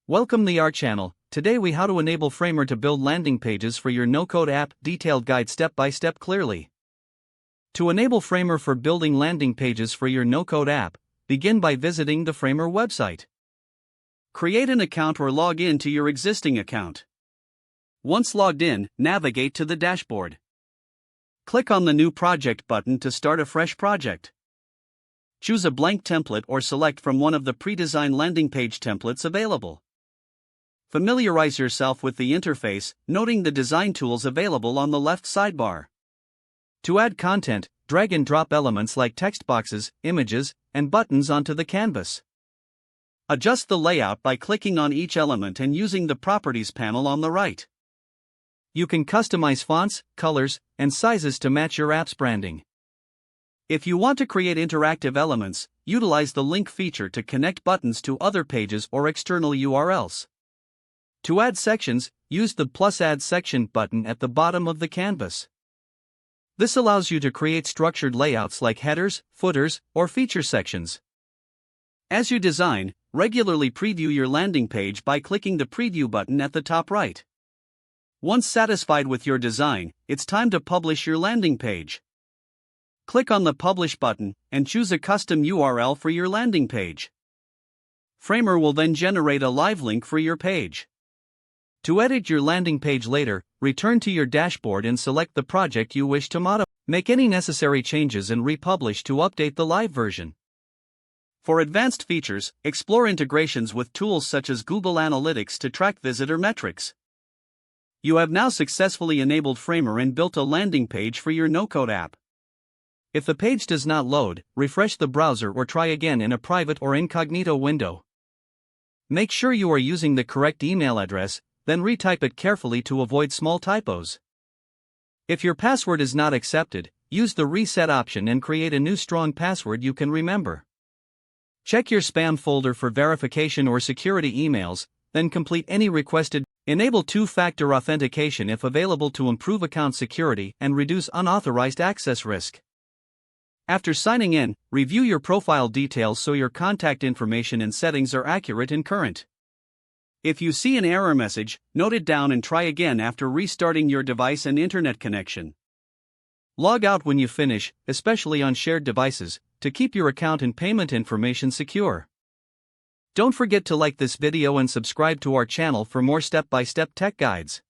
Welcome to our channel. Today we how to enable Framer to build landing pages for your no-code app, detailed guide step by step clearly. To enable Framer for building landing pages for your no-code app, begin by visiting the Framer website. Create an account or log in to your existing account. Once logged in, navigate to the dashboard. Click on the New Project button to start a fresh project. Choose a blank template or select from one of the pre-designed landing page templates available. Familiarize yourself with the interface, noting the design tools available on the left sidebar. To add content, drag and drop elements like text boxes, images, and buttons onto the canvas. Adjust the layout by clicking on each element and using the Properties panel on the right. You can customize fonts, colors, and sizes to match your app's branding. If you want to create interactive elements, utilize the link feature to connect buttons to other pages or external URLs. To add sections, use the +Add Section button at the bottom of the canvas. This allows you to create structured layouts like headers, footers, or feature sections. As you design, regularly preview your landing page by clicking the Preview button at the top right. Once satisfied with your design, it's time to publish your landing page. Click on the Publish button and choose a custom URL for your landing page. Framer will then generate a live link for your page. To edit your landing page later, return to your dashboard and select the project you wish to modify. Make any necessary changes and republish to update the live version. For advanced features, explore integrations with tools such as Google Analytics to track visitor metrics. You have now successfully enabled Framer and built a landing page for your no-code app. If the page does not load, refresh the browser or try again in a private or incognito window. Make sure you are using the correct email address, then retype it carefully to avoid small typos. If your password is not accepted, use the reset option and create a new strong password you can remember. Check your spam folder for verification or security emails, then complete any requested. Enable two-factor authentication if available to improve account security and reduce unauthorized access risk. After signing in, review your profile details so your contact information and settings are accurate and current. If you see an error message, note it down and try again after restarting your device and internet connection. Log out when you finish, especially on shared devices, to keep your account and payment information secure. Don't forget to like this video and subscribe to our channel for more step-by-step tech guides.